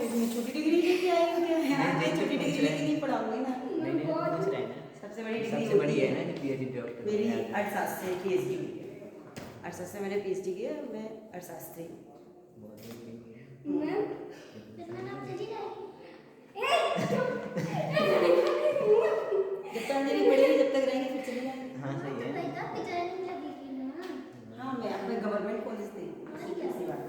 मैं छोटी डिग्री लेके आई हूँ क्या? यहाँ पे छोटी डिग्री लेके नहीं पढ़ाऊंगी ना। पूछ रहे हैं ना, सबसे बड़ी डिग्री सबसे बड़ी होती है ना जो पीएचडी डॉक्टर मेरी अर्थशास्त्र से पीएचडी हुई है। अर्थशास्त्र से मैंने पीएचडी की है, मैं अर्थशास्त्री हूँ। जब तक मेरी पढ़ेगी जब तक रहेंगे फिर चली जाएंगे। हाँ सही है। हाँ मैं अपने गवर्नमेंट कॉलेज से ऐसी बात है।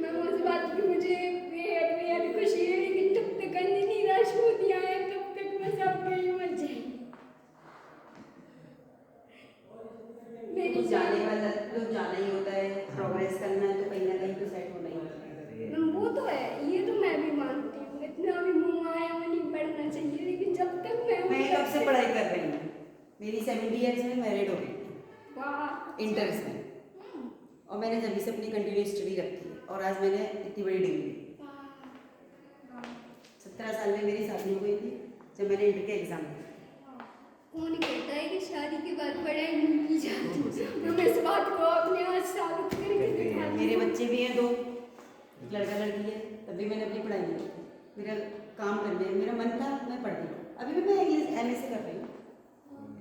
मैं उस बात की मुझे बेहद खुशी है कि जब तक अंजनी निराश होती है तब तक मैं सबके लिए मर जाएगी। तो जाने वाला तो जाना ही होता है, प्रोग्रेस करना है तो कहीं ना कहीं तो सेट होना ही होता है। वो तो है, ये तो मैं भी मानती हूँ, इतना भी मुंगाया में नहीं पढ़ना चाहिए, लेकिन जब तक मैं कब से पढ़ाई कर रही हूँ, मेरी 70 ईयर्स में मैरिड हो गई वाह इंटर्स में, और मैंने जब से अपनी कंटिन्यू स्टडी रखी है और आज मैंने इतनी बड़ी डिग्री ली। 17 साल में मेरी शादी हो गई थी जब मैंने इंटर के एग्जाम दिए। कौन कहता है कि शादी के बाद पढ़ाई नहीं की जाती? मैं इस बात को अपने आज साबित करके दिखाती हूँ। मेरे बच्चे भी हैं 2, एक लड़का लड़की है, तभी मैंने अपनी पढ़ाई नहीं की। मेरा काम करने मेरा मन था, मैं पढ़ती हूँ। अभी भी मैं इंग्लिश एमए से कर रही हूँ,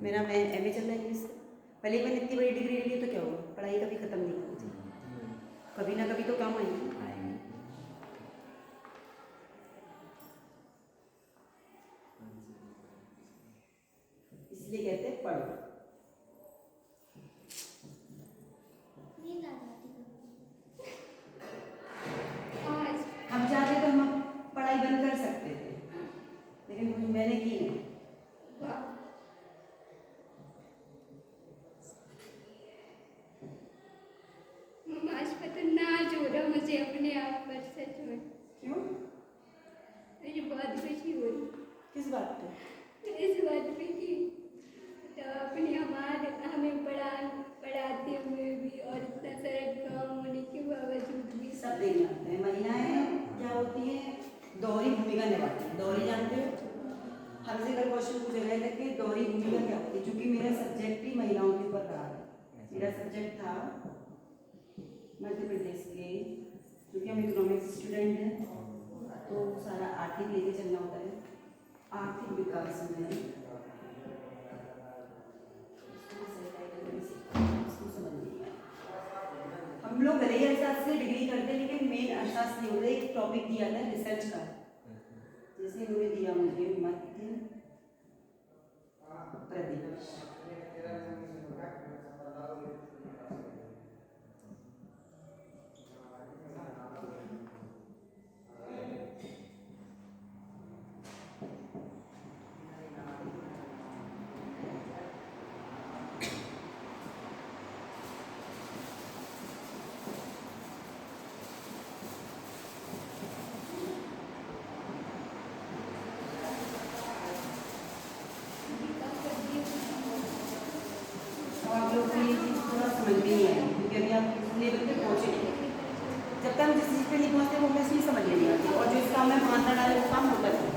मेरा मैं एमए चल रहा है इंग्लिश से। पहले मैंने इतनी बड़ी डिग्री ली तो क्या हुआ, पढ़ाई कभी ख़त्म नहीं करनी चाहिए, कभी ना कभी तो काम आएगी। इसलिए कहते हैं पढ़ो। आज हम चाहते तो हम पढ़ाई बंद कर सकते थे, लेकिन मैंने की नहीं। वाह, आज पता नाज हो रहा मुझे अपने आप पर, सच में क्यों? मुझे बहुत खुशी हो रही किस बात पे? इस बात पे कि तो अपने हमें पढ़ाते हुए भी और इतना सारा काम होने के बावजूद भी सब देख जानते हैं, महिलाएं क्या होती हैं, दोहरी भूमिका निभाती हैं। दोहरी जानते हो? हमसे कल क्वेश्चन पूछे गए थे कि दोहरी भूमिका क्या होती है, क्योंकि मेरा सब्जेक्ट ही महिलाओं के ऊपर रहा है। मेरा सब्जेक्ट था मध्य प्रदेश के, क्योंकि हम इकोनॉमिक्स स्टूडेंट हैं तो सारा आर्थिक लेके चलना होता है। आर्थिक विकास में हम लोग भले ही अर्थशास्त्र से डिग्री करते हैं, लेकिन मेन अर्थशास्त्र नहीं होता। एक टॉपिक दिया था रिसर्च का, जैसे इन्होंने दिया मुझे मध्य प्रदेश, आप लोग को ये चीज़ थोड़ा समझ में नहीं आएगी, क्योंकि अभी आप इस लेवल पे पहुँचे नहीं। जब तक हम जिस चीज़ पे नहीं पहुँचते वो हमें इसलिए समझ में नहीं आती, और जो इस काम में मानता डाले वो काम होता नहीं।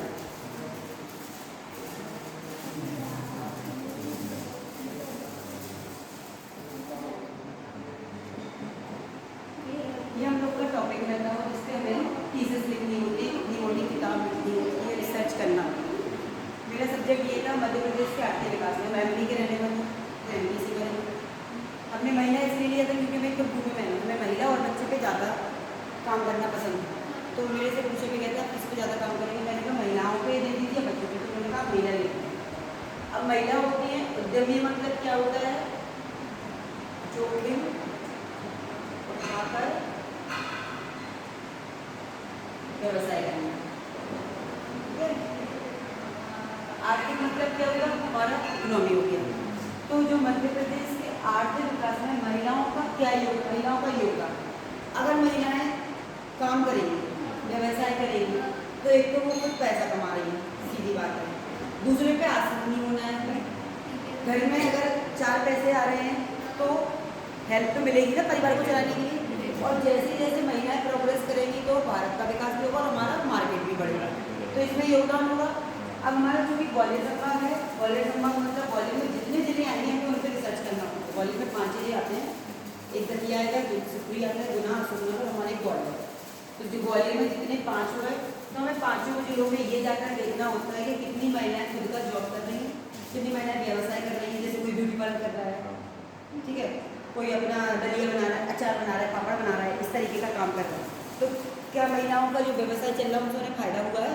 ये हम लोग का टॉपिक रहता है, जिससे हमें थीसिस लिखनी होती है, इतनी मोटी किताब लिखनी होती है, रिसर्च करना होता है। मेरा सब्जेक्ट ये था मध्य प्रदेश के आर्थिक विकास में। मैं एमपी के रहने वाली, एमपी से करेंगे। हमने महिला इसलिए लिया था क्योंकि मैं भूमि में हूँ, मैं महिला और बच्चे पे ज़्यादा काम करना पसंद है। तो मेरे से पूछे भी गया था किस पे ज़्यादा काम करेंगे, मैंने कहा महिलाओं पे दे दीजिए, बच्चों पे। तो मैंने कहा महिला लेती हैं। अब महिला होती है उद्यमी, मतलब क्या होता है, जोखिम उठाकर व्यवसाय करना। ठीक है, आर्थिक मतलब क्या होगा, हमारा इकोनॉमी हो गया। तो जो मध्य प्रदेश के आर्थिक विकास में महिलाओं का क्या योग, महिलाओं का योगदान। अगर महिलाएं काम करेंगी, व्यवसाय करेंगी, तो एक तो वो खुद पैसा कमा रही है, सीधी बात है। दूसरे पे आश्रित नहीं होना है। घर में अगर 4 पैसे आ रहे हैं तो हेल्प तो मिलेगी ना परिवार को चलाने के लिए। और जैसे जैसे महिलाएं प्रोग्रेस करेंगी तो भारत का विकास भी होगा और हमारा मार्केट भी बढ़ेगा, तो इसमें योगदान होगा। अब हमारा जो भी ग्वालियर संभाग है, ग्वालियर संभाग मतलब ग्वालियर में जितने जिले आएंगे हमें उन पर रिसर्च करना होगा। ग्वालियर में 5 जिले आते हैं, एक दतिया आएगा, सुखपुरी आता है, गुना, अशोकनगर, हमारे ग्वालियर। तो जो ग्वालियर में जितने 5 हुए तो हमें 5 जिलों में ये जाकर देखना होता है कि कितनी महिलाएं खुद का जॉब कर रही हैं, कितनी महिलाएं व्यवसाय कर रही हैं, जैसे कोई ब्यूटी पार्लर कर रहा है, ठीक है, कोई अपना दलिया बना रहा है, अचार बना रहा है, पापड़ बना रहा है, इस तरीके का काम कर रहा है। तो क्या महिलाओं का जो व्यवसाय चल रहा है उनको फ़ायदा हुआ है?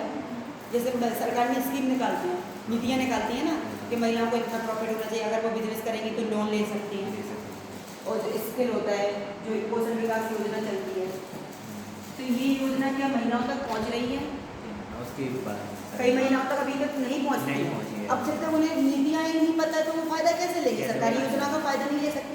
जैसे सरकार ने स्कीम निकालती है, नीतियाँ निकालती हैं ना कि महिलाओं को इतना प्रॉफिट होना चाहिए, अगर वो बिजनेस करेंगी तो लोन ले सकती हैं, और जो स्किल होता है, जो कौशल विकास योजना चलती है, तो ये योजना क्या महिलाओं तक पहुंच रही है? कई महिलाओं तक अभी तक नहीं पहुंच रही है। अब जब तक उन्हें नीतियाँ ही नहीं पता तो वो फायदा कैसे लेंगे? सरकारी योजना का फायदा नहीं ले सकती।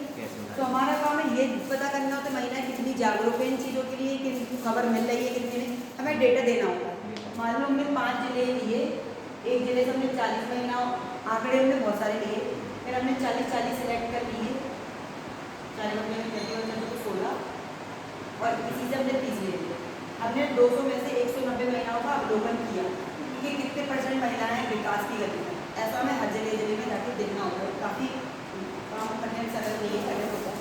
तो हमारा काम है ये पता करना होता है महिलाएं कितनी जागरूक है इन चीज़ों के लिए, कि खबर मिल रही है कितनी नहीं, हमें डेटा देना होगा। मान लो हमने 5 जिले लिए, एक जिले से हमने 40 महिलाओं, आंकड़े हमने बहुत सारे लिए, फिर हमने 40 सेलेक्ट कर लिए, 40 में कर दिया, 16, और इसी से हमने 30 ले लिए। हमने 200 में से 190 महिलाओं का अवलोकन किया कि कितने % महिलाएं विकास की गति में। ऐसा हमें हर जिले में जाकर देखना होता है, काफ़ी काम करने में सरल नहीं है, करना होता है।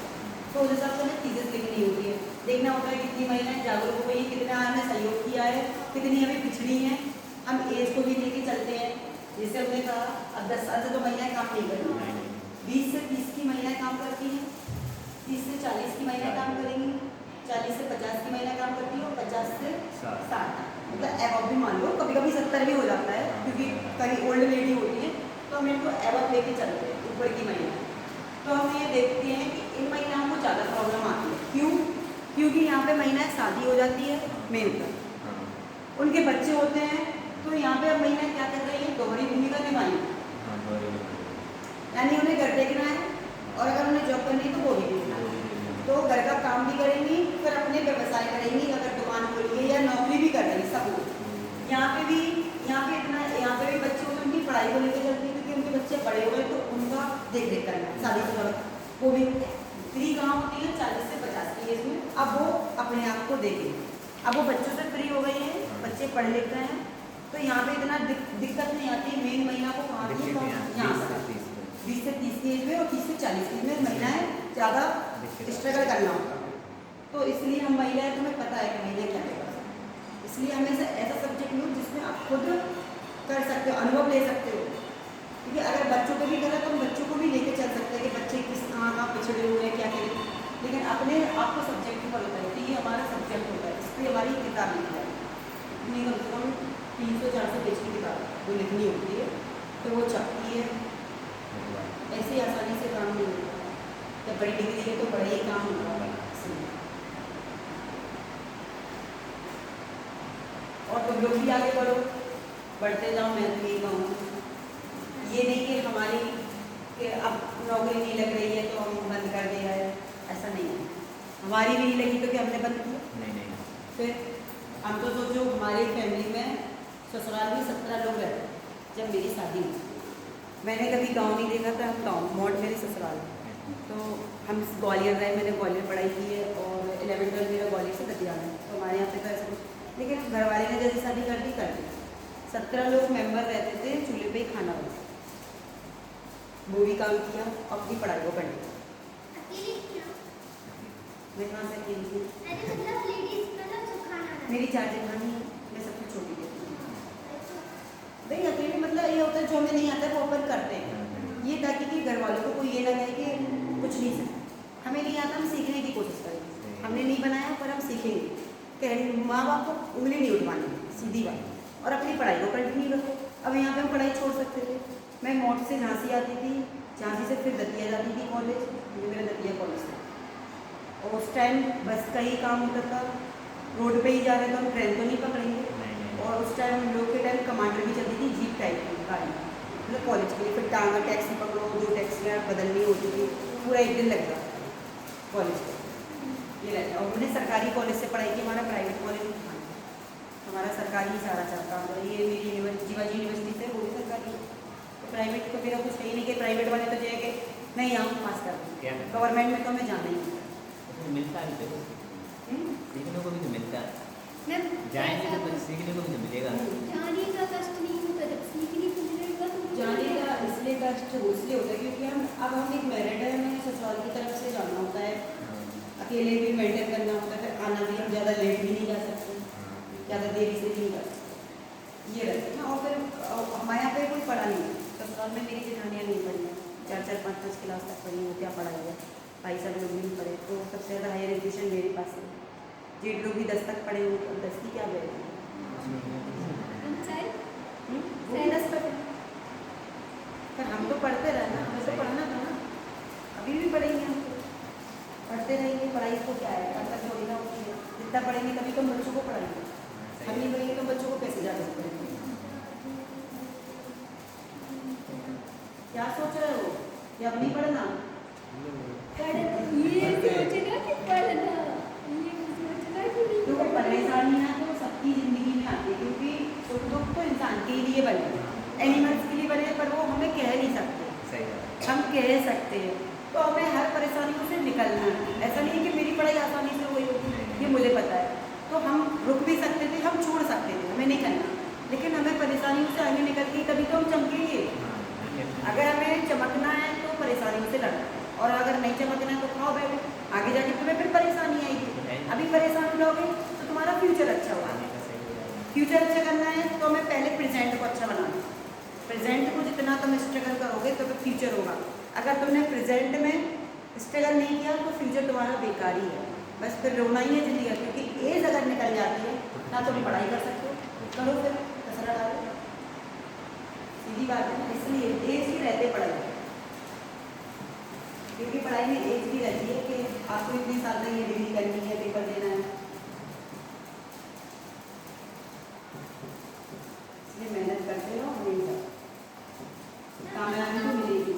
तो उस हिसाब से हमें चीज़ें देखनी होती है, देखना होता है कितनी महिलाएं जागरूक हो गई, कितना हमने सहयोग किया है, कितनी अभी पिछड़ी हैं। हम एज को भी लेके चलते हैं, जैसे हमने कहा अब 10 साल से तो महिलाएं काम नहीं कर रही, 20 से 30 की महिलाएं काम करती हैं, 30 से 40 की महिलाएं काम करेंगी, 40 से 50 की महिला काम करती है, और 50 से 60, मतलब एवब भी मान लो, कभी कभी 70 भी हो जाता है, क्योंकि कहीं ओल्ड लेडी होती है तो हम इनको एवब लेके चलते हैं, ऊपर की महिला। तो हम ये देखते हैं कि इन महिलाओं को ज़्यादा प्रॉब्लम आती है। क्यों? क्योंकि यहाँ पे महिलाएं शादी हो जाती है मेन पर, उनके बच्चे होते हैं, तो यहाँ पे अब महिलाएं क्या कर रही हैं? दोहरी भूमिका निभाएंगी, यानी उन्हें घर देखना है और अगर उन्हें जॉब करनी है तो वो भी देखना है, तो घर का काम भी करेंगी, फिर अपने व्यवसाय करेंगी, अगर दुकान खोली है या नौकरी भी कर रही है, सब लोग। यहाँ पे भी बच्चे होते हैं, उनकी पढ़ाई को लेकर चलती है, क्योंकि उनके बच्चे बड़े हो गए तो उनका देख रेख करना है, शादी के बाद वो भी फ्री कहाँ होती है? 40 से 50 की एज में। अब वो अपने आप को देखें, अब वो बच्चों से फ्री हो गई हैं, बच्चे पढ़ लिख गए हैं, तो यहाँ पे इतना दिक्कत नहीं आती। मेन महिला को कहाँ आती है? यहाँ से 20 से 30 की एज में और 30 से 40 की एज में महिलाएं ज़्यादा स्ट्रगल करना होगा। तो इसलिए हम महिलाएं, तुम्हें पता है कि महिलाएं क्या कर सकती हैं, इसलिए हमें ऐसा सब्जेक्ट लो जिसमें आप खुद कर सकते हो, अनुभव ले सकते हो। क्योंकि अगर बच्चों को भी करें तो हम बच्चों को भी लेके चल सकते हैं कि बच्चे किस कहाँ पिछड़े हुए हैं, क्या करें, लेकिन अपने आपको सब्जेक्ट पर होता है, तो ये हमारा सब्जेक्ट होता है, इस पर हमारी किताब लिखी है, इतनी कम से कम 300-400 पेज की किताब वो लिखनी होती है, तो वो छपती है। ऐसे आसानी से काम नहीं होता, जब बड़ी डिग्री है तो बड़ा ही काम होता है। और तुम लोग भी आगे बढ़ो, बढ़ते जाओ, मैं तो यही कहूँगी। ये नहीं कि हमारी कि अब नौकरी नहीं लग रही है तो हम बंद कर दे रहे हैं, ऐसा नहीं है। हमारी भी नहीं लगी तो क्या हमने बंद किया? नहीं। फिर हम तो सोचो, हमारी फैमिली में ससुराल में 17 लोग रहते हैं। जब मेरी शादी हुई, मैंने कभी गांव नहीं देखा था, हम गाँव मोड मेरे ससुराल, तो हम ग्वालियर रहे, मैंने ग्वालियर पढ़ाई की है, और 11th-12 मेरा ग्वालियर से दतिया है, तो हमारे यहाँ पे तो ऐसा कुछ, लेकिन घर वाले ने जैसी शादी कर दी। 17 लोग मेंबर रहते थे, चूल्हे पे ही खाना बनता, वो भी काम किया, अपनी पढ़ाई को पढ़ी। मैं कहाँ से अकेली थी? मेरी 4 जेठानी है, मैं सबसे छोटी थी। भाई अकेले मतलब ये होता है, जो हमें नहीं आता है वो अपन करते हैं, ये ताकि कि घर वालों को कोई ये ना कहे कि कुछ नहीं सीखा, हमें नहीं आता, हम सीखने की कोशिश करेंगे। हमने नहीं बनाया पर हम सीखेंगे, कह माँ बाप को उंगली नहीं उठवानी, सीधी बात, और अपनी पढ़ाई को कंटिन्यू रखो। अब यहाँ पे हम पढ़ाई छोड़ सकते थे, मैं मोट से झांसी आती थी, झांसी से फिर दतिया जाती थी कॉलेज, ये मेरा दतिया कॉलेज था, और उस टाइम बस का ही काम होता था, रोड पे ही जा रहे थे, हम ट्रेन तो नहीं पकड़ेंगे, और उस टाइम हम लोग के टाइम कमांडर भी चलती थी, जीप टाइप की गाड़ी, मतलब कॉलेज के लिए, फिर टांगा टैक्सी पकड़ो, 2 टैक्सियाँ बदलनी होती थी, पूरा 1 दिन लग जाता कॉलेज का, ये रहता। और हमने सरकारी कॉलेज से पढ़ाई की, हमारा प्राइवेट कॉलेज था, हमारा सरकारी ही सारा चलता था। ये मेरी जीवाजी यूनिवर्सिटी से, वो भी सरकारी, तो प्राइवेट तो मेरा कुछ है ही नहीं कि प्राइवेट वाले तो जाएंगे नहीं, यहाँ पास कर दें, गवर्नमेंट में तो हमें जाना ही होता मिलता है, सीखने को भी तो मिलता है, जाएंगे तो कुछ सीखने को भी तो मिलेगा। जाने का कष्ट नहीं होता, जब सीखने को मिलेगा तो जाने का इसलिए कष्ट इसलिए होता है क्योंकि हम एक मेरिट है, हमें ससुराल की तरफ से जाना होता है, अकेले भी मेंटेन करना होता है, फिर आना भी हम ज़्यादा लेट भी नहीं जा सकते, ज़्यादा देरी से नहीं कर सकते, ये रहता है ना। और फिर हमारे यहाँ पे कोई पढ़ा नहीं है, ससुराल में मेरी जेठानियाँ नहीं पढ़ी हैं, 4-4, 5-5 क्लास तक पढ़ी हो, क्या पढ़ा है, भाई सब लोग भी नहीं पढ़े, तो सबसे ज़्यादा हायर एजुकेशन मेरे पास है। जेठ लोग भी 10 तक पढ़े हो, तो 10 की क्या वैल्यू सर वो 10 पढ़े, पर हम तो पढ़ते रहे ना, हमें तो पढ़ना था ना, अभी भी पढ़ेंगे हम तो, पढ़ते रहेंगे। पढ़ाई को क्या है, कब तक थोड़ी ना होती है, जितना पढ़ेंगे तभी तो हम बच्चों को पढ़ाएंगे, हम नहीं पढ़ेंगे तो बच्चों को कैसे जाकर पढ़ेंगे। क्या सोच रहे हो कि अब नहीं पढ़ना? ये सोचना कि पढ़ना, ये सोचना कि नहीं तो पढ़ना। परेशानी ना तो सबकी ज़िंदगी में आती है, क्योंकि सुख दुख तो इंसान के लिए बने, एनिमल्स के लिए बने, पर वो हमें कह नहीं सकते, सही है। हम कह सकते हैं। तो हमें हर परेशानियों से निकलना है, ऐसा नहीं है कि मेरी पढ़ाई आसानी से हुई होगी, ये मुझे पता है, तो हम रुक भी सकते थे, हम छोड़ सकते थे, हमें नहीं करना, लेकिन हमें परेशानियों से आगे निकल के तभी तो हम चमकेंगे। अगर हमें चमकना है तो परेशानियों से लड़ना, और अगर नहीं चमकना है तो खाओ बैठो, आगे जाके तुम्हें फिर परेशानी आएगी। अभी परेशान रहोगे तो तुम्हारा फ्यूचर अच्छा होगा। फ्यूचर अच्छा करना है तो हमें पहले प्रेजेंट को अच्छा बनाना है, प्रेजेंट को जितना तुम स्ट्रगल करोगे तो फिर फ्यूचर होगा। अगर तुमने प्रेजेंट में स्ट्रगल नहीं किया तो फ्यूचर तुम्हारा बेकार ही है, बस फिर रोना ही है जिंदगी, क्योंकि एज अगर निकल जाती है ना तुम पढ़ाई कर सकते हो, करो फिर कसरा डालो, सीधी बात है ना। इसलिए एज ही रहते पढ़ाई, क्योंकि पढ़ाई में एज भी रहती है कि आपको इतने साल तक ये डिग्री करनी है, पेपर देना है, इसलिए मेहनत करते रहो, मिलेगा कामयाबी तो मिलेगी।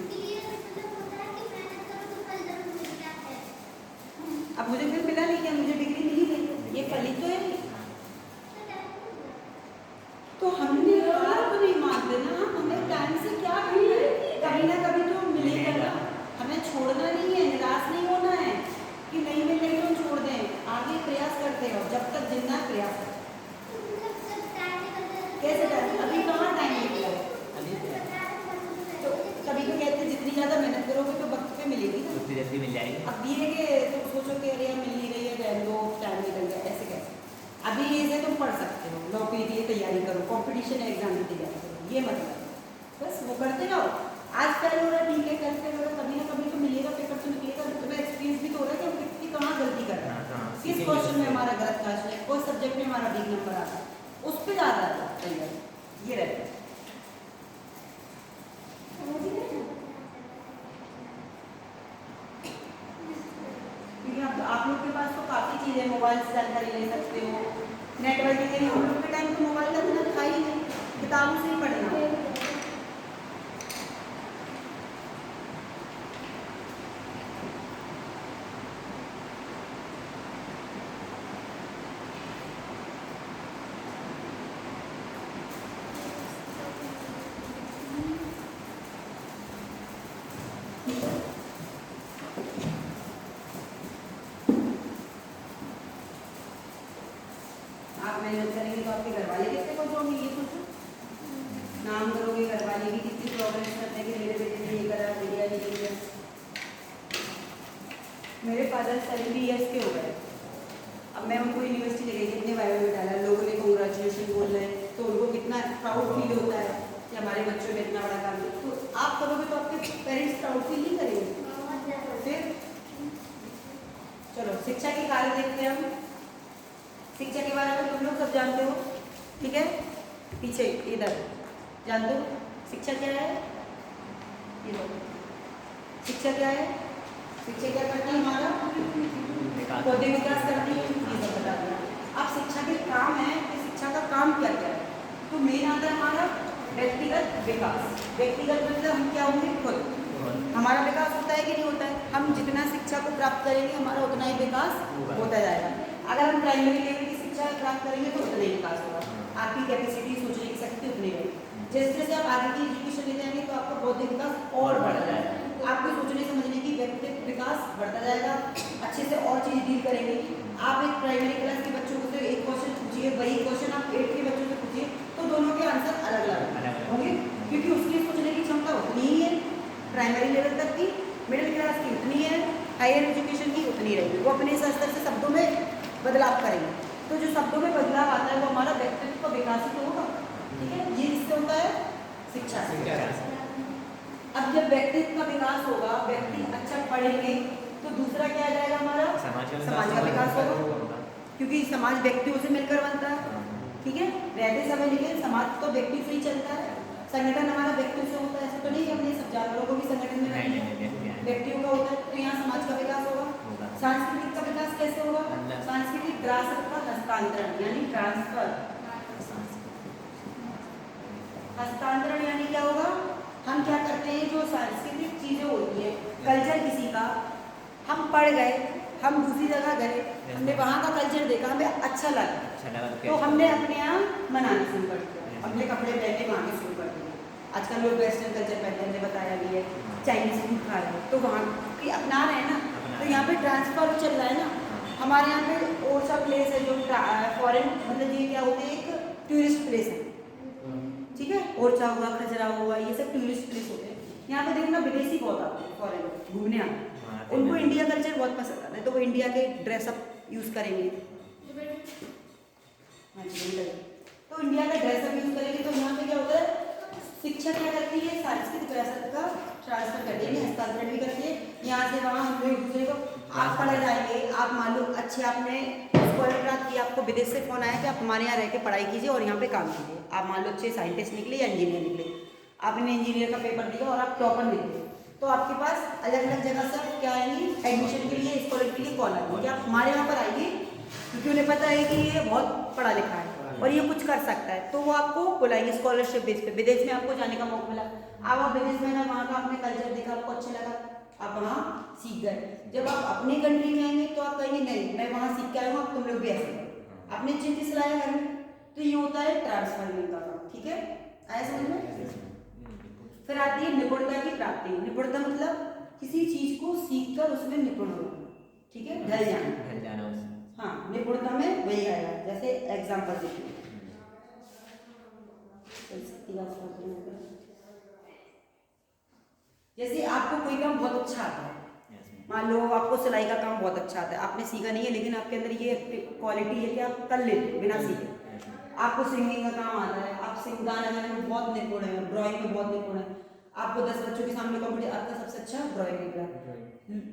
अब मुझे फिर मिला नहीं क्या, मुझे डिग्री मिली नहीं, ये फली तो है, तो हमने हार तो नहीं मानते ना, हमें टाइम से क्या करना है, कभी ना कभी तो मिलेगा ना, हमें छोड़ना नहीं है, निराश नहीं होना है कि नहीं मिल रही तो छोड़ दें, आगे प्रयास करते रहो, जब तक जिंदा है प्रयास करो। कैसे टाइम, अभी कहाँ टाइम निकला है, तो कभी तो कहते हैं जितनी ज़्यादा मेहनत करोगे तो वक्त पे मिलेगी ना, उतनी जल्दी मिल जाएगी। अब ये है कि तुम सोचो कि अरे मिल नहीं रही है, रहने दो, टाइम निकल गया, ऐसे कैसे। अभी ये है तुम पढ़ सकते हो, नौकरी के लिए तैयारी करो, कंपटीशन एग्जाम की तैयारी करो, ये मतलब बस वो करते रहो। आज फेल हो रहा है ठीक है, कल फेल हो रहा है, कभी ना कभी तो मिलेगा, पेपर तो निकलेगा, तुम्हें एक्सपीरियंस भी तो हो रहा है कि हम कितनी कहाँ गलती कर रहे हैं, किस क्वेश्चन में हमारा गलत क्वेश्चन है, कोई सब्जेक्ट में हमारा वीक नंबर आता है, उस पर ज़्यादा आता है तैयारी, ये रहता है। क्योंकि आप लोग के पास तो काफ़ी चीज़ें, मोबाइल से जानकारी ले सकते हो, नेटवर्किंग के लिए हम लोग के टाइम तो मोबाइल का बिना था ही नहीं, किताबों से ही पढ़ना। आप मेहनत करेंगे तो आपके घर वाले कितने खुश होंगे, ये सोचो, नाम करोगे घर वाले भी कितनी प्रोग्रेस करते हैं कि मेरे बेटे ने ये करा, मेरी ये किया। मेरे फादर 70 ईयर्स के हो गए, अब मैं उनको यूनिवर्सिटी ले गई, कितने वायरल में डाला, लोगों ने कॉन्ग्रेचुलेशन बोल रहे हैं, तो उनको कितना प्राउड फील होता है कि हमारे बच्चों ने इतना बड़ा काम किया। तो आप करोगे तो आपके पेरेंट्स प्राउड फील नहीं करेंगे। फिर चलो शिक्षा के कार्य देखते हैं हम, शिक्षा के बारे में तुम लोग सब जानते हो, ठीक है, पीछे इधर जानते हो शिक्षा क्या है, ये लो, शिक्षा क्या है, शिक्षा क्या करती है, हमारा बौद्धिक विकास करती है, ये सब बता दिया। अब शिक्षा के काम है कि शिक्षा का काम क्या क्या है, तो मेन आता है हमारा व्यक्तिगत विकास। व्यक्तिगत मतलब हम क्या होंगे, खुद हमारा विकास होता है कि नहीं होता है, हम जितना शिक्षा को प्राप्त करेंगे हमारा उतना ही विकास होता जाएगा। अगर हम प्राइमरी लेवल की शिक्षा प्राप्त करेंगे तो उतना ही विकास होगा, आपकी कैपेसिटी सोचने की शक्ति उतनी रहेगी। जैसे जैसे आप आगे की एजुकेशन ले जाएंगे तो आपका बौद्धिक विकास और बढ़ जाएगा, आपको सोचने समझने की व्यक्तिगत विकास बढ़ता जाएगा, अच्छे से और चीज़ डील करेंगे। आप एक प्राइमरी क्लास के बच्चों को एक क्वेश्चन पूछिए, वही क्वेश्चन आप 8th के बच्चों से पूछिए, तो दोनों के आंसर अलग अलग होंगे, क्योंकि उसकी सोचने की क्षमता उतनी ही है प्राइमरी लेवल तक की, मिडिल क्लास की उतनी है, हायर एजुकेशन की उतनी रहेगी। वो अपने स्तर से शब्दों में बदलाव करेंगे। तो जो शब्दों में बदलाव आता है वो हमारा व्यक्तित्व का विकास तो होगा, ठीक है। ये इससे होता है शिक्षा से। अब जब व्यक्तित्व का विकास होगा, व्यक्ति अच्छा पढ़ेंगे तो दूसरा क्या आ जाएगा हमारा समाज का विकास होगा, क्योंकि समाज व्यक्तियों से मिलकर बनता है, ठीक है। रहते समय लेकिन समाज तो व्यक्ति से ही चलता है। संगठन हमारा व्यक्तियों से होता है, ऐसा तो नहीं कि हमने सब जानवरों को भी संगठन में रखेंगे, व्यक्तियों का होता है। तो यहाँ समाज का विकास होगा। सांस्कृतिक का विकास कैसे होगा? सांस्कृतिक विरासत का हस्तांतरण यानी ट्रांसफर। हस्तांतरण यानी क्या होगा? हम क्या करते हैं, जो सांस्कृतिक चीजें होती है, कल्चर किसी का, हम पढ़ गए, हम दूसरी जगह गए, हमने वहाँ का कल्चर देखा, हमें अच्छा लगा, तो हमने अपने यहाँ मनाना शुरू कर दिया, अपने कपड़े पहनने वहाँ के शुरू कर दिए। आजकल लोग वेस्टर्न कल्चर पहनते हैं, बताया भी है, चाइनीज फूड खा रहे हैं, तो वहाँ की अपना रहे हैं ना, तो यहाँ पे ट्रांसफर चल रहा है ना। हमारे यहाँ पे और सा प्लेस है जो फॉरेन, मतलब ये क्या होते हैं, एक टूरिस्ट प्लेस है, ठीक है। ओरछा हुआ, खजुराहो हुआ, ये सब टूरिस्ट प्लेस होते हैं। यहाँ पे देखना विदेशी बहुत आते हैं, फॉरेन घूमने आते हैं, उनको इंडिया कल्चर बहुत पसंद आता है, तो वो इंडिया के ड्रेसअप यूज़ करेंगे। हाँ जी, तो इंडिया का ड्रेसअप यूज़ करेंगे, तो यहाँ पे क्या होता है, शिक्षा क्या करती है, सांस्कृतिक विरासत का ट्रांसफर करती है, हस्तांतरण भी करती है। यहाँ से वहाँ हम लोग एक दूसरे को, आप पढ़े जाएंगे, आप मान लो अच्छे आपने स्कॉलर प्राप्त किया, आपको विदेश से फोन आया कि आप हमारे यहाँ रह के पढ़ाई कीजिए और यहाँ पे काम कीजिए। आप मान लो अच्छे साइंटिस्ट निकले या इंजीनियर निकले, आपने इंजीनियर का पेपर दिया और आप टॉपर निकले, तो आपके पास अलग अलग जगह से क्या आएंगी, एडमिशन के लिए, स्कॉलर के लिए कॉल आएगी कि आप हमारे यहाँ पर आइए, क्योंकि उन्हें पता है कि ये बहुत पढ़ा लिखा है और ये कुछ कर सकता है, तो वो आपको बुलाएंगे स्कॉलरशिप बेस पे। विदेश में आपको जाने का मौका मिला, अब आप विदेश में ना, वहाँ का आपने कल्चर देखा, आपको अच्छा लगा, आप वहाँ सीख गए। जब आप अपने कंट्री में आएंगे तो आप कहेंगे नहीं, मैं वहाँ सीख के आया हूँ, तुम लोग भी ऐसे करो, आपने चीज सिलाया घर में। तो ये होता है ट्रांसफर का काम, ठीक है, आया समझ में। फिर आती है निपुणता की प्राप्ति। निपुणता मतलब किसी चीज को सीख कर उसमें निपुण होना, ठीक है, ढल जाना। हाँ, निपुणता में वही आएगा। जैसे एग्जाम्पल देखिए, जैसे आपको कोई काम बहुत अच्छा आता है, मान लो आपको सिलाई का काम बहुत अच्छा आता है, आपने सीखा नहीं है, लेकिन आपके अंदर ये क्वालिटी है कि आप कर लेते हो बिना सीखे। आपको सिंगिंग का काम आता है, आप गाना गाने में बहुत निपुण है, ड्राइंग में बहुत निपुण है, आपको 10 बच्चों के सामने कॉम्पिटिशन, आपका सबसे अच्छा ड्राइंग निकला,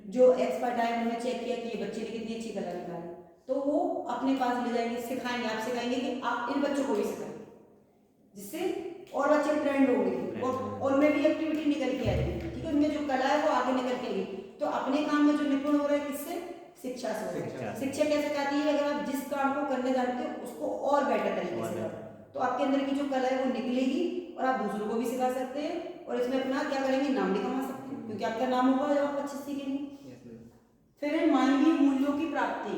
जो एक्सपर्ट आए उन्होंने चेक किया कि ये बच्चे ने कितनी अच्छी कला निकाली, तो वो अपने पास ले जाएंगे, सिखाएंगे, आप सिखाएंगे कि आप इन बच्चों को भी सिखाएं, जिससे और बच्चे ट्रेंड होंगे और उनमें भी एक्टिविटी निकल के आएगी, ठीक है, उनमें जो कला है वो आगे निकल के आएगी। तो अपने काम में जो निपुण हो रहा है किससे, शिक्षा से। शिक्षा क्या सिखाती है, अगर आप जिस काम को करने जानते हो उसको और बेटर तरीके से करो, तो आपके अंदर की जो कला है वो निकलेगी और आप दूसरों को भी सिखा सकते हैं, और इसमें अपना क्या करेंगे, नाम भी कमा सकते हैं, क्योंकि आपका नाम होगा जब आप अच्छे सीखेंगे। फिर है मानवीय मूल्यों की प्राप्ति।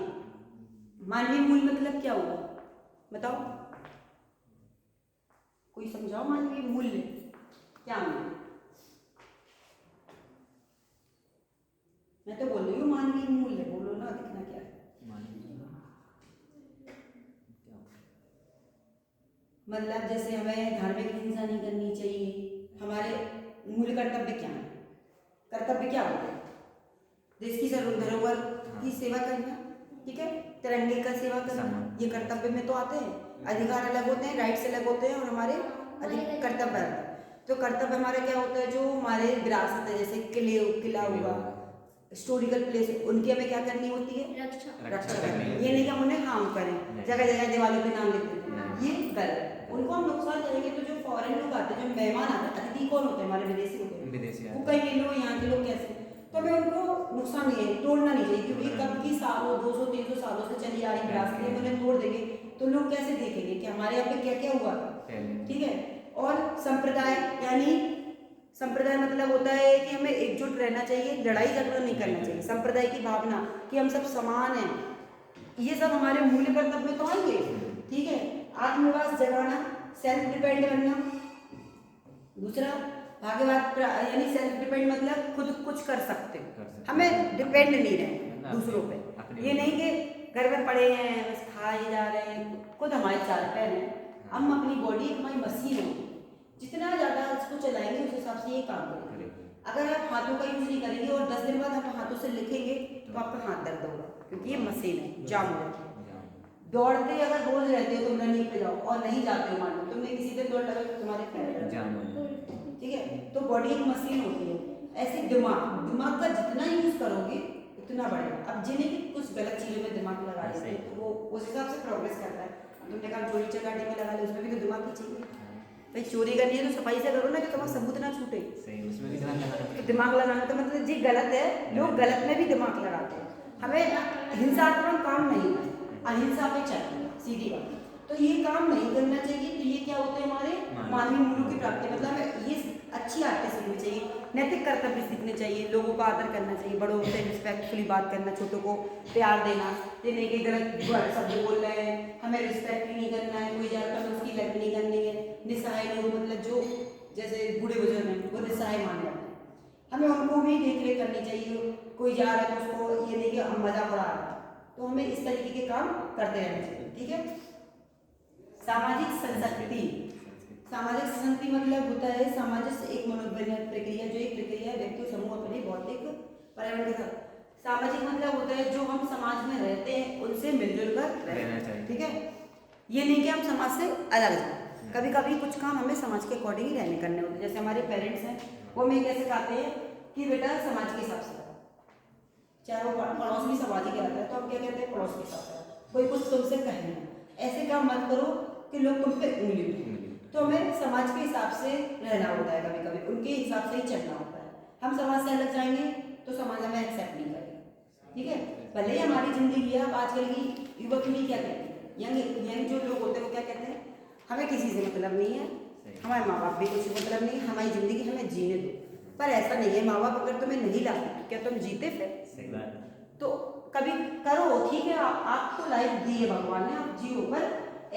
मानवीय मूल्य मतलब क्या हुआ, बताओ, कोई समझाओ, मानवीय मूल्य क्या मूल्य? मैं तो बोल रही हूँ मानवीय मूल्य, बोलो ना, दिखना क्या है। मतलब जैसे हमें धार्मिक हिंसा नहीं करनी चाहिए, हमारे मूल कर्तव्य क्या है, कर्तव्य क्या होता है, देश की धरोहर की सेवा करना, ठीक है, तिरंगे का सेवा करना, ये कर्तव्य में तो आते हैं। अधिकार अलग होते हैं, राइट्स अलग होते हैं, और हमारे कर्तव्य अलग। तो कर्तव्य हमारा क्या होता है, जो हमारे विरासत है, जैसे किला हुआ, हिस्टोरिकल प्लेस, उनकी हमें क्या करनी होती है, रक्षा करनी। ये नहीं कि हम उन्हें हार्म करें, जगह जगह दीवारों पे नाम लिख देते हैं, ये गलत, उनको हम नुकसान करेंगे। तो जो फॉरेन लोग आते हैं, जो मेहमान आते हैं, अतिथि कौन होते हैं, हमारे विदेशी होते हैं, वो कई लोग, यहाँ के लोग कैसे, तो हमें उनको नुकसान नहीं है, तोड़ना नहीं चाहिए, क्योंकि कब की सालों 200-300 सालों से चली आ रही विरासत है, उन्हें तोड़ देंगे तो लोग कैसे देखेंगे कि हमारे यहाँ पे क्या क्या हुआ था, ठीक है। और संप्रदाय, यानी संप्रदाय मतलब होता है कि हमें एकजुट रहना चाहिए, लड़ाई झगड़ा नहीं करना चाहिए, संप्रदाय की भावना कि हम सब समान हैं, ये सब हमारे मूल्य कर्तव्य में तो आएंगे, ठीक है। आत्मविश्वास जगाना, सेल्फ डिपेंड बनना, दूसरा भाग्यवाद, यानी सेल्फ डिपेंड मतलब खुद कुछ कर सकते हो, हमें डिपेंड नहीं रहना दूसरों पे, ये नहीं कि घर में पड़े हैं बस खा ही जा रहे हैं, खुद हमारे 4 पैर हैं, हम अपनी बॉडी हमारी मशीन होगी, जितना ज़्यादा इसको चलाएंगे उस हिसाब से ये काम करेंगे। अगर आप हाथों का यूज़ नहीं करेंगे और 10 दिन बाद आप हाथों से लिखेंगे तो आपका हाथ दर्द होगा, क्योंकि ये मशीन है, जाम हो जाती है। दौड़ते अगर रोज रहते हो तुम रनिंग पे जाओ और नहीं जाते हो, मान लो तुमने किसी दिन दौड़ लगा तो तुम्हारे पैर जाम हो जाए। ठीक है। तो बॉडी एक मशीन होती है, ऐसे दिमाग का जितना यूज करोगे उतना बढ़ेगा। अब जिन्हें भी कुछ गलत चीज़ों में दिमाग लगा देते हैं तो वो उस हिसाब से प्रोग्रेस करता है। तुमने कहा चोरी चकाटी में लगा ले, उसमें भी तो दिमाग ही चाहिए भाई। चोरी करनी है तो सफाई से करो ना, कि तुम्हारा सबूत ना छूटे। सही, उसमें भी दिमाग लगाना तो दिमाग लगाना तो मतलब जी गलत है, लोग गलत में भी दिमाग लगाते हैं। हमें हिंसात्मक काम नहीं है, अहिंसा पे चाहिए, सीधी बात। तो ये काम नहीं करना चाहिए। तो ये क्या होते हैं हमारे मानवीय मूल्यों की प्राप्ति, मतलब हमें ये अच्छी आदतें सीखनी चाहिए, नैतिक कर्तव्य सीखने चाहिए, लोगों का आदर करना चाहिए, बड़ों से रिस्पेक्टफुली बात करना, छोटों को प्यार देना, ये नहीं कि गलत शब्द बोल रहे हैं हमें रिस्पेक्ट ही नहीं करना है, कोई ज़्यादा उसकी लग नहीं करनी है। निस्सहाय लोग, मतलब जो जैसे बूढ़े बुजुर्ग हैं वो निस्सहाय माने जाते हैं, हमें उनको भी देख रेख करनी चाहिए। कोई जा रहा है तो उसको ये नहीं कि हम मजाक उड़ा रहे हैं, तो हमें इस तरीके के काम करते रहना चाहिए। ठीक है। सामाजिक संस्कृति, सामाजिक संस्कृति मतलब होता है समाज से एक मनोवैज्ञानिक प्रक्रिया, जो एक प्रक्रिया है व्यक्ति समूह अपने भौतिक पर्यावरण के साथ। सामाजिक मतलब होता है जो हम समाज में रहते हैं उनसे मिलजुल कर रहना चाहिए। ठीक है। ये नहीं कि हम समाज से अलग जाए। कभी कभी कुछ काम हमें समाज के अकॉर्डिंग ही रहने करने होते हैं। जैसे हमारे पेरेंट्स हैं, वो हमें कैसे सिखाते हैं कि बेटा समाज के हिसाब से, चाहे वो पड़ोस भी समाज ही कहता है तो हम क्या कहते हैं, पड़ोस के हिसाब से। कोई कुछ तुमसे कहे ऐसे काम मत करो कि लोग तुम पे उंगली उठाएं। तो हमें समाज के हिसाब से रहना होता है, कभी कभी उनके हिसाब से ही चलना होता है। हम समाज से अलग जाएंगे तो समाज हमें एक्सेप्ट नहीं करेगा। ठीक है। भले ही हमारी जिंदगी है। अब आजकल की युवा पीढ़ी क्या कहती है, यंग जो लोग होते हैं वो क्या कहते हैं, हमें किसी से मतलब नहीं है, हमारे माँ बाप भी कुछ मतलब नहीं, हमारी जिंदगी हमें जीने दो। पर ऐसा नहीं है, माँ बाप अगर तुम्हें नहीं लाते क्या तुम जीते फिर? सही बात। तो कभी करो, ठीक है, आपको लाइफ दी है भगवान ने, आप जियो, पर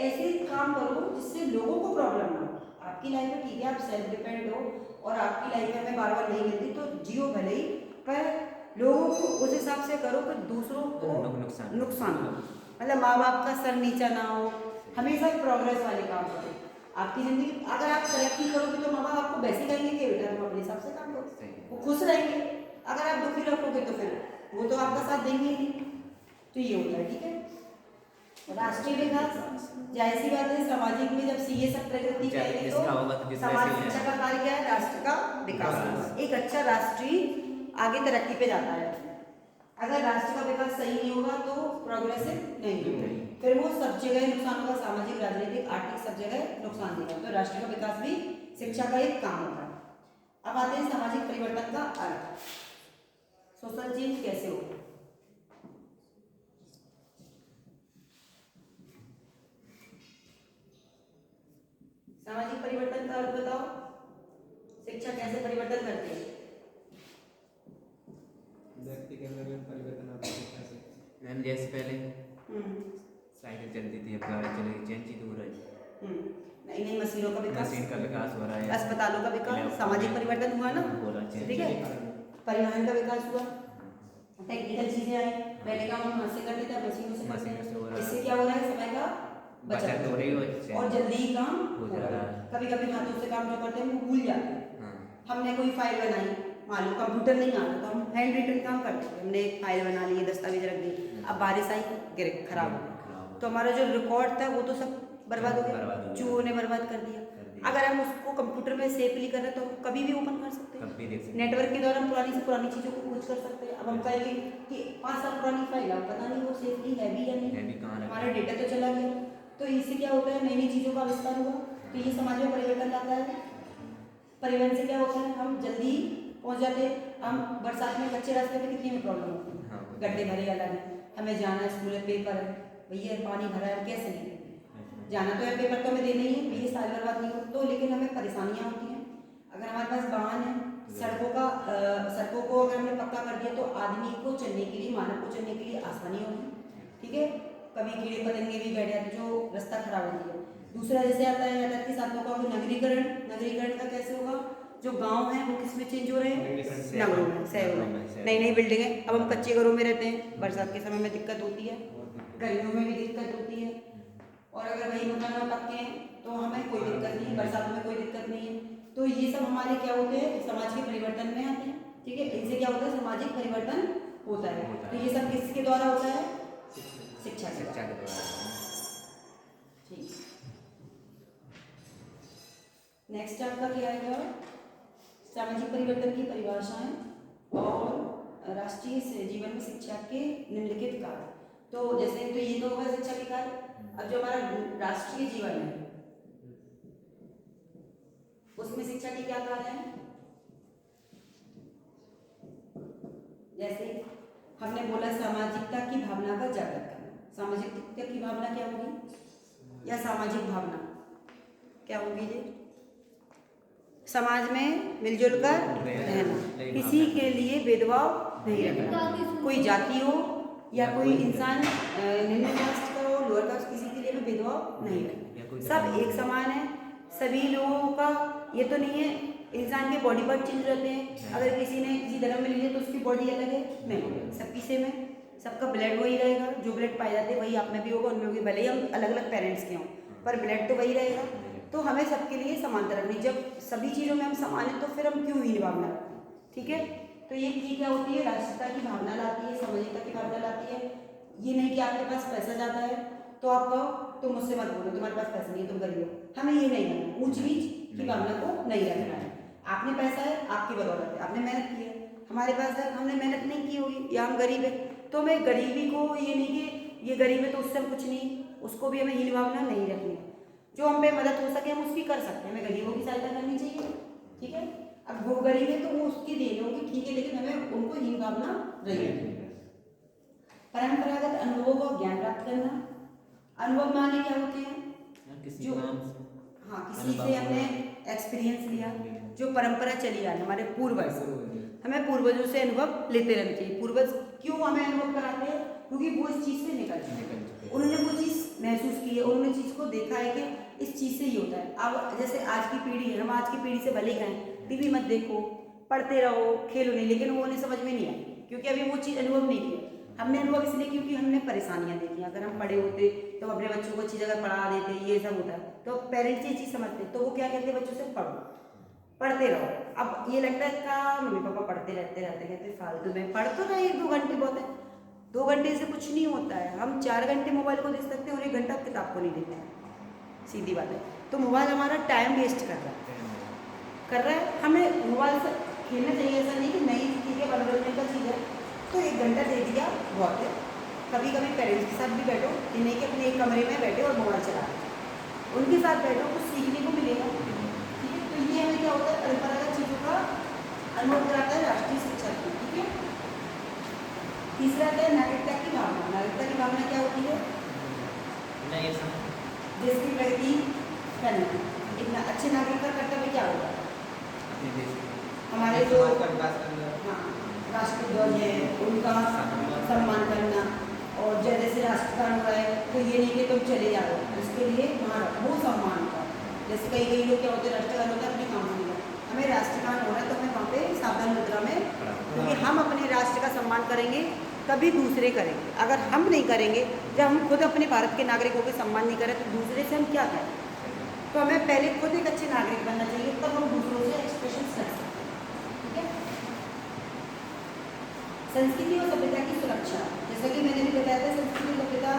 ऐसे काम करो जिससे लोगों को प्रॉब्लम ना हो। आपकी लाइफ में ठीक है, आप सेल्फ डिपेंड हो और आपकी लाइफ में हमें बार बार नहीं मिलती तो जियो भले ही, पर लोगों को उस हिसाब से करो कि दूसरों को नुकसान हो। मतलब माँ बाप का सर नीचा ना हो, हमेशा प्रोग्रेस वाले काम करो। आपकी जिंदगी अगर आप तरक्की करोगे तो माँ बाप आपको वैसे कहेंगे कि बेटा तुम अपने हिसाब से काम करो, वो खुश रहेंगे। अगर आप दुखी रखोगे तो फिर वो तो आपका साथ देंगे ही नहीं। तो ये होता है। ठीक है। राष्ट्रीय विकास, जाहिर सी बात है, सामाजिक में जब ये सब प्रगति कहेंगे तो समाज शिक्षा का कार्य क्या है, राष्ट्र का विकास। एक अच्छा राष्ट्रीय आगे तरक्की पे जाता है। अगर राष्ट्र का विकास सही नहीं होगा तो प्रोग्रेसिव नहीं होगा, फिर वो सब जगह नुकसान होगा, सामाजिक, राजनीतिक, आर्थिक सब जगह नुकसान देगा। तो राष्ट्र का विकास भी शिक्षा का एक काम होता है। अब आते हैं सामाजिक परिवर्तन का अर्थ, सोशल चेंज कैसे होगा। सामाजिक परिवर्तन का अर्थ बताओ, शिक्षा कैसे परिवर्तन करती है? व्यक्ति के अंदर में परिवर्तन आता है शिक्षा से। मैम जैसे पहले साइकिल चलती थी, अब गाड़ी चलेगी, चेंज ही दूर है। नई नई मशीनों का विकास, मशीन का विकास हो रहा है, अस्पतालों का विकास, सामाजिक परिवर्तन हुआ ना, ठीक है। परिवहन का विकास हुआ, टेक्निकल चीजें आई, पहले काम हम हाथ से करते थे, मशीनों से करते हैं। इससे क्या हो रहा है, समय का बचत हो रही है और जल्दी ही काम हो जा रहा है। कभी कभी हाथों से काम जो करते हैं वो भूल जाते हैं। हमने कोई फाइल बनाई, मान लो कंप्यूटर नहीं आता तो हम हैंड रिटन काम करते थे, हमने एक फाइल बना ली, दस्तावेज रख दी, अब बारिश आई गिर खराब हो गया, तो हमारा जो रिकॉर्ड था वो तो सब बर्बाद हो गया, चूहों ने बर्बाद कर दिया। अगर हम उसको कंप्यूटर में सेफली कर रहे हैं तो कभी भी ओपन कर सकते हैं, नेटवर्क के द्वारा हम पुरानी से पुरानी चीज़ों को खोज कर सकते हैं। अब हम कहेंगे कि 5 साल पुरानी फाइल है, पता नहीं वो सेफली है भी या नहीं, हमारा डेटा तो चला गया। तो इससे क्या होता है, नई नई चीज़ों का आविष्कार हुआ, तो ये समाज में परिवर्तन लाता है। परिवहन से क्या होता है, हम जल्दी पहुँच जाते हैं। हम बरसात में कच्चे रास्ते पे कितनी प्रॉब्लम होती है, गड्ढे भरे अलग हैं, हमें जाना है स्कूल में, पेपर है, भैया पानी भरा है, कैसे नहीं जाना, तो है पेपर तो हमें देना ही है, ये साल बर्बाद नहीं हो तो, लेकिन हमें परेशानियाँ होती हैं। अगर हमारे पास वाहन है, सड़कों को अगर हमने पक्का कर दिया तो आदमी को चलने के लिए, मानव को चलने के लिए आसानी होगी। ठीक है। कभी कीड़े पतंगे भी बैठ जाते जो रास्ता खराब होती है। दूसरा जैसे आता है यातायात के साधनों का नगरीकरण, नगरीकरण का कैसे होगा, जो गांव है वो किस में चेंज हो रहे हैं, नगरों में, शहरों में, नई नई बिल्डिंगें। अब हम कच्चे घरों में रहते हैं, बरसात के समय में दिक्कत होती है, गर्मियों में भी दिक्कत होती है, और अगर वही मकान पक्के हैं तो हमें कोई दिक्कत नहीं, बरसात में कोई दिक्कत नहीं है। तो ये सब हमारे क्या होते हैं, समाज के परिवर्तन में आते हैं। ठीक है। इनसे क्या होता है, सामाजिक परिवर्तन होता है। होता तो है। ये सब किसके द्वारा होता है? शिक्षा के शिक्षा द्वारा। के द्वारा। ठीक। नेक्स्ट आपका क्या आएगा? सामाजिक परिवर्तन की परिभाषाएं और राष्ट्रीय जीवन में शिक्षा के निम्नलिखित कार्य। तो जैसे तो ये तो होगा शिक्षा के कार्य। अब जो हमारा राष्ट्रीय जीवन है उसमें शिक्षा के क्या कार्य हैं? जैसे हमने बोला सामाजिकता की भावना का जागृत करना। सामाजिकता की भावना क्या होगी? या सामाजिक भावना क्या होगी? ये समाज में मिलजुल कर रहना, किसी के लिए भेदभाव नहीं रखना, कोई जाति हो या कोई इंसान निम्न कास्ट का हो, लोअर कास्ट, किसी के लिए भी भेदभाव नहीं रखना, सब एक समान है। सभी लोगों का ये तो नहीं है इंसान के बॉडी पार्ट चेंज रहते हैं, अगर किसी ने किसी धर्म में लिए तो उसकी बॉडी अलग है, नहीं, सबकी सेम है, सबका ब्लड वही रहेगा, जो ब्लड पाए जाते हैं वही आप में भी होगा, उनमें भी, भले ही हम अलग अलग पेरेंट्स के हों पर ब्लड तो वही रहेगा। तो हमें सबके लिए समानता रखनी। जब सभी चीज़ों में हम समान हैं तो फिर हम क्यों हीन भावना रखें? ठीक है, तो ये क्या होती है? राष्ट्रीयता की भावना लाती है, सामाजिकता की भावना लाती है। ये नहीं कि आपके पास पैसा ज़्यादा है तो आप कहो तुम मुझसे मत बोलो, तुम्हारे पास पैसा नहीं है, तुम गरीब हो। हमें ये नहीं करना, ऊंच नीच की भावना को नहीं रखना है। आपने पैसा है, आपकी बदौलत है, आपने मेहनत की है, हमारे पास है, हमने मेहनत नहीं की होगी या हम गरीब है, तो हमें गरीबी को ये नहीं कि ये गरीब है तो उससे हम कुछ नहीं, उसको भी हमें हीन भावना नहीं रखनी है। जो हम पे मदद हो सके हम उसकी कर सकते हैं, हमें गरीबों की सहायता करनी चाहिए। ठीक है, अब वो गरीब है तो वो उसकी देनी होगी, ठीक है, लेकिन हमें उनको हीन भावना रही। परंपरागत अनुभवों का ज्ञान प्राप्त करना। अनुभव माने क्या होते हैं? जो हाँ, किसी से हमने एक्सपीरियंस लिया, जो परंपरा चली आ रही हमारे पूर्वज, हमें पूर्वजों से अनुभव लेते रहना चाहिए। पूर्वज क्यों हमें अनुभव कराते हैं? क्योंकि वो इस चीज़ से निकल चुके हैं, उन्होंने वो चीज़ महसूस की है, उन्होंने चीज़ को देखा है कि इस चीज़ से ही होता है। अब जैसे आज की पीढ़ी है, हम आज की पीढ़ी से भले गए टीवी मत देखो, पढ़ते रहो, खेलो नहीं, लेकिन वो उन्हें समझ में नहीं आई क्योंकि अभी वो चीज़ अनुभव नहीं किया। हमने अनुभव इसलिए क्योंकि हमने परेशानियां देखी। अगर हम पढ़े होते तो अपने बच्चों को अच्छी जगह पढ़ा देते, ये सब होता है, तो पेरेंट्स ये चीज़ समझते, तो वो क्या कहते हैं बच्चों से पढ़ो, पढ़ते रहो। अब ये लगता है का मम्मी पापा पढ़ते रहते कहते फालतू में पढ़ तो ना, 1-2 घंटे बहुत है, 2 घंटे से कुछ नहीं होता है। हम 4 घंटे मोबाइल को देख सकते हैं और 1 घंटा किताब को नहीं देते हैं, सीधी बात है। तो मोबाइल हमारा टाइम वेस्ट कर रहा है। हमें मोबाइल से खेलना चाहिए, ऐसा नहीं कि नई चीज़ है, मनोरंजन का चीज़ है तो 1 घंटा दे दिया बहुत है। कभी कभी पेरेंट्स के साथ भी बैठो, ये नहीं कि अपने एक कमरे में बैठे और मोबाइल चला, उनके साथ बैठो, कुछ सीखने को मिलेगा। ठीक है, तो ये हमें क्या होता है? परंपरागत चीज़ों का अनुभव कराता है राष्ट्रीय शिक्षा की। ठीक है, तीसरा आता है नागरिकता की भावना। नागरिकता की भावना क्या होती है? देश की प्रगति करना। एक अच्छे नागरिक का कर्तव्य क्या होगा? हमारे जो राष्ट्रध्वज है उनका सम्मान करना, और जैसे राष्ट्रगान हो रहा है तो ये नहीं कि तुम चले जाओ, उसके लिए वहाँ वो सम्मान का। जैसे कई लोग क्या होते हैं, राष्ट्रगान होता है अपने काम से, हमें राष्ट्रगान हो रहा है तो हमें वहाँ पे सावधान मुद्रा में, क्योंकि हम अपने राष्ट्र का सम्मान करेंगे तभी दूसरे करेंगे। अगर हम नहीं करेंगे, जब हम खुद अपने भारत के नागरिकों के सम्मान नहीं करें तो दूसरे से हम क्या करें? तो हमें पहले खुद एक अच्छे नागरिक बनना चाहिए, तब हम दूसरों से एक्सप्रेशन कर सकते हैं। ठीक है, संस्कृति और सभ्यता की सुरक्षा। जैसा कि मैंने भी बताया था, संस्कृति सभ्यता,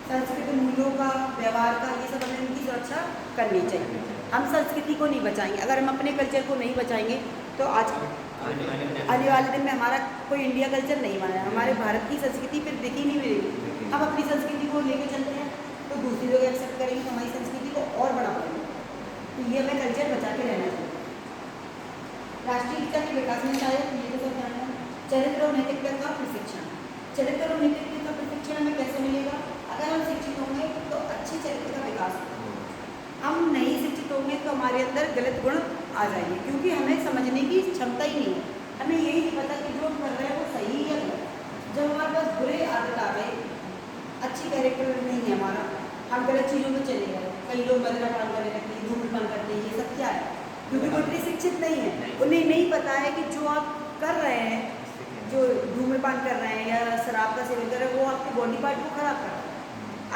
सांस्कृतिक मूल्यों का, व्यवहार का, ये सब हमें उनकी सुरक्षा करनी चाहिए। हम संस्कृति को नहीं बचाएंगे, अगर हम अपने कल्चर को नहीं बचाएंगे तो आज आने वाले दिन में हमारा कोई इंडिया कल्चर नहीं बना, हमारे भारत की संस्कृति फिर दिखी नहीं मिलेगी। हम अपनी संस्कृति को लेकर चलते हैं तो दूसरी लोग एक्सेप्ट करेंगे, तो हमारी संस्कृति को और बढ़ा पाएंगे। तो ये हमें कल्चर बचा के रहना चाहिए। राष्ट्रीय शिक्षा के विकास में शायद ये तो सब जानना है। चरित्र और नैतिकता का प्रशिक्षण। चरित्र और नैतिकता का प्रशिक्षण हमें कैसे मिलेगा? अगर हम शिक्षित होंगे तो अच्छे चरित्र का विकास होगा। हम नहीं शिक्षित होंगे तो हमारे अंदर गलत गुण आ जाएंगे, क्योंकि हमें समझने की क्षमता ही नहीं है। हमें यही नहीं पता कि जो हम कर रहे हैं वो सही है या गलत। जब हमारे पास बुरे आदत आ गए, अच्छी कैरेक्टर नहीं है हमारा, हम गलत चीज़ों में चले गए। कई लोग मदिरापान करने लगते हैं, धूम्रपान करते हैं, ये सब क्या है? क्योंकि वो इतने शिक्षित नहीं है, उन्हें नहीं पता है कि जो आप कर रहे हैं, जो धूम्रपान कर रहे हैं या शराब का सेवन कर रहे हैं, वो आपके बॉडी पार्ट को खराब कर रहा है।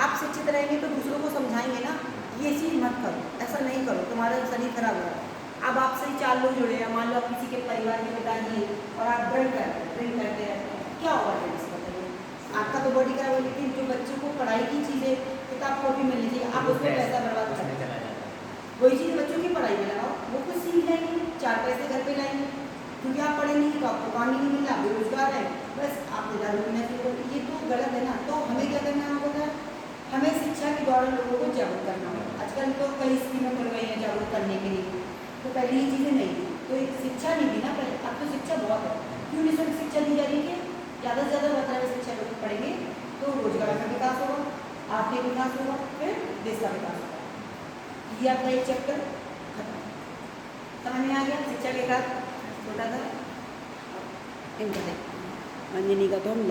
आप शिक्षित रहेंगे तो दूसरों को समझाएंगे ना, ये चीज़ मत करो, ऐसा नहीं करो, तुम्हारा शरीर खराब हो रहा है। अब आपसे 4 लोग जुड़े हैं, मान लो आप किसी के परिवार के पिताजी हैं और आप ड्रिंक करते रहते हैं, क्या होगा टेंस बताइए? आपका तो बॉडी खराब हो, लेकिन जो बच्चों को पढ़ाई की चीज़ें किताब कॉपी मिलनी चाहिए, आप उस पर पैसा बर्बाद उसमें करें। चला जाता है। वही चीज़ बच्चों की पढ़ाई में लगाओ, वो कुछ सीख जाएंगे, 4 पैसे घर पे लाएंगे। क्योंकि आप पढ़े नहीं तो आपको काम ही नहीं मिल रहा, बेरोजगार है, बस आपको दारू पीना शुरू कर, ये तो गलत है ना। तो हमें क्या करना होगा? हमें शिक्षा के द्वारा लोगों को जागरूक करना होगा। आजकल तो कई स्कीमें खुल गई हैं जागरूक करने के लिए, तो पहले ये चीज़ें नहीं थी, तो एक शिक्षा नहीं थी ना पहले। अब तो शिक्षा बहुत है, क्यों निःशुल्क शिक्षा दी जा रही है? ज़्यादा से ज़्यादा मात्रा में शिक्षा लोग पढ़ेंगे तो रोजगार का विकास होगा, आर्थिक विकास होगा, फिर देश का विकास होगा। ये आपका एक चैप्टर खत्म, समझ में आ गया? शिक्षा के साथ छोटा सा इनका है मंजनी का तो हम